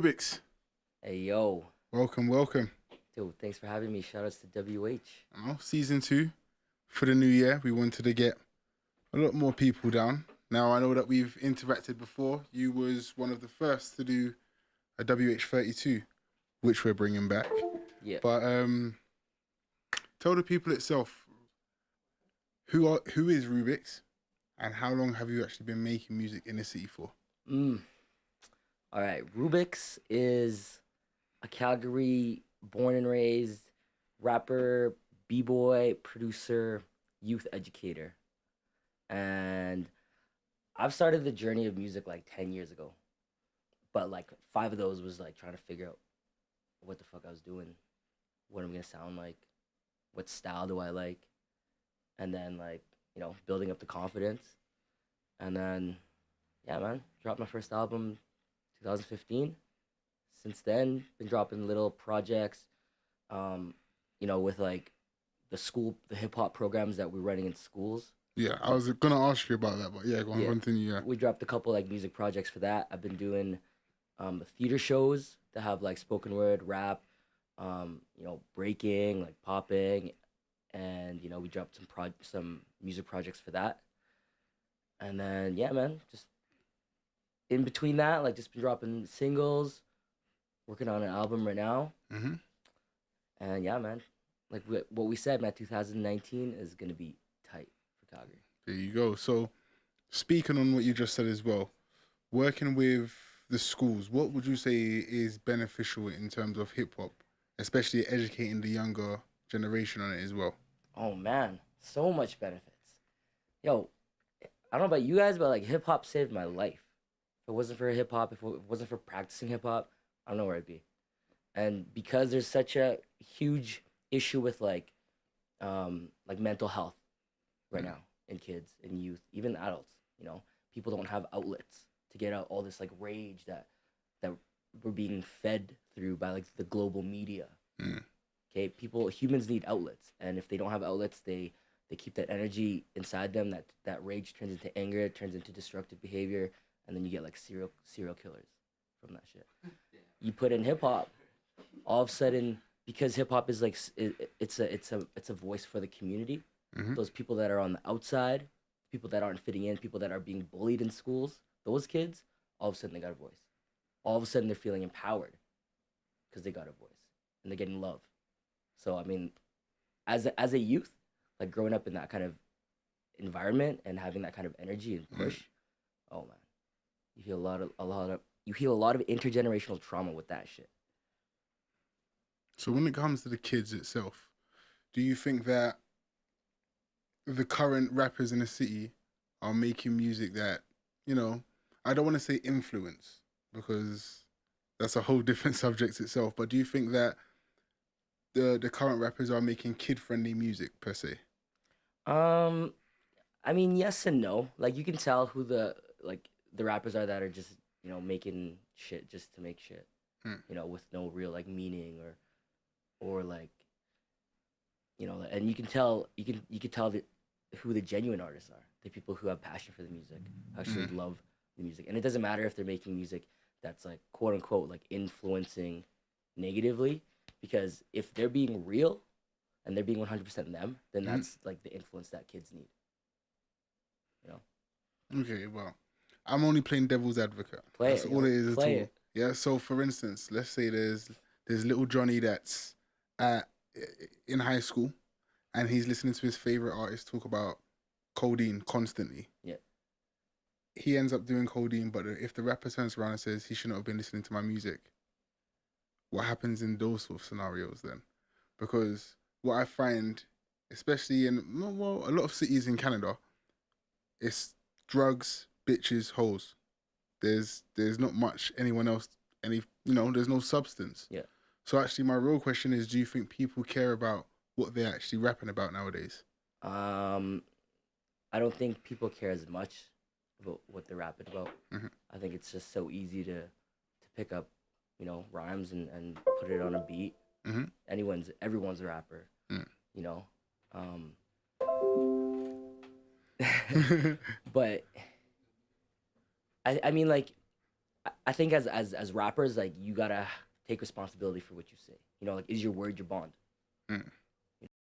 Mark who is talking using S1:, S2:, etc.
S1: Rubix.
S2: Hey, yo.
S1: Welcome, welcome.
S2: Dude, thanks for having me. Shout outs to WH.
S1: Season 2 for the new year. We wanted to get a lot more people down. Now, I know that we've interacted before. You was one of the first to do a WH32, which we're bringing back.
S2: Yeah.
S1: But tell the people itself, who is Rubix, and how long have you actually been making music in the city for?
S2: All right. Rubix is a Calgary born and raised rapper, b-boy, producer, youth educator. And I've started the journey of music like 10 years ago. But like 5 of those was like trying to figure out what the fuck I was doing, what I'm going to sound like, what style do I like, and then like, building up the confidence. And then, yeah, man, dropped my first album 2015. Since then, been dropping little projects, with like the hip hop programs that we're running in schools.
S1: Yeah, I was gonna ask you about that, but yeah, go on, continue. Yeah,
S2: we dropped a couple like music projects for that. I've been doing theater shows that have like spoken word, rap, breaking, like popping, and we dropped some music projects for that. And then yeah, man, just in between that, like just been dropping singles, working on an album right now.
S1: Mm-hmm.
S2: And yeah, man, like what we said, man, 2019 is gonna be tight for Calgary.
S1: There you go. So, speaking on what you just said as well, working with the schools, what would you say is beneficial in terms of hip hop, especially educating the younger generation on it as well?
S2: Oh man, so much benefits. Yo, I don't know about you guys, but like hip hop saved my life. If it wasn't for hip hop, if it wasn't for practicing hip hop, I don't know where I'd be. And because there's such a huge issue with like mental health right now in kids and youth, even adults, people don't have outlets to get out all this like rage that we're being fed through by like the global media. Okay, humans need outlets, and if they don't have outlets, they keep that energy inside them. That rage turns into anger, it turns into destructive behavior, and then you get like serial killers from that shit. You put in hip hop, all of a sudden, because hip hop is like it's a voice for the community.
S1: Mm-hmm.
S2: Those people that are on the outside, people that aren't fitting in, people that are being bullied in schools, those kids, all of a sudden they got a voice. All of a sudden they're feeling empowered because they got a voice and they're getting love. So I mean, as a youth, like growing up in that kind of environment and having that kind of energy and push, oh man, you heal a lot of intergenerational trauma with that shit.
S1: So when it comes to the kids itself, do you think that the current rappers in the city are making music that, I don't want to say influence because that's a whole different subject itself, but do you think that the current rappers are making kid-friendly music per se?
S2: I mean, yes and no. Like you can tell who the rappers are that are just making shit just to make shit, with no real like meaning or like and you can tell who the genuine artists are, the people who have passion for the music, actually love the music, and it doesn't matter if they're making music that's like quote unquote like influencing negatively, because if they're being real and they're being 100% them, then that's like the influence that kids need.
S1: Okay, well, I'm only playing devil's advocate. That's all it is at all. Yeah. So, for instance, let's say there's little Johnny that's in high school, and he's listening to his favorite artist talk about codeine constantly.
S2: Yeah.
S1: He ends up doing codeine, but if the rapper turns around and says he shouldn't have been listening to my music, what happens in those sort of scenarios then? Because what I find, especially in a lot of cities in Canada, it's drugs, bitches, hoes. There's not much anyone else, there's no substance.
S2: Yeah.
S1: So actually my real question is, do you think people care about what they're actually rapping about nowadays?
S2: I don't think people care as much about what they're rapping about.
S1: Mm-hmm.
S2: I think it's just so easy to pick up, rhymes and put it on a beat.
S1: Mm-hmm.
S2: Everyone's a rapper. But I mean, like, I think as rappers, like you gotta take responsibility for what you say. You know, like is your word your bond?
S1: Mm.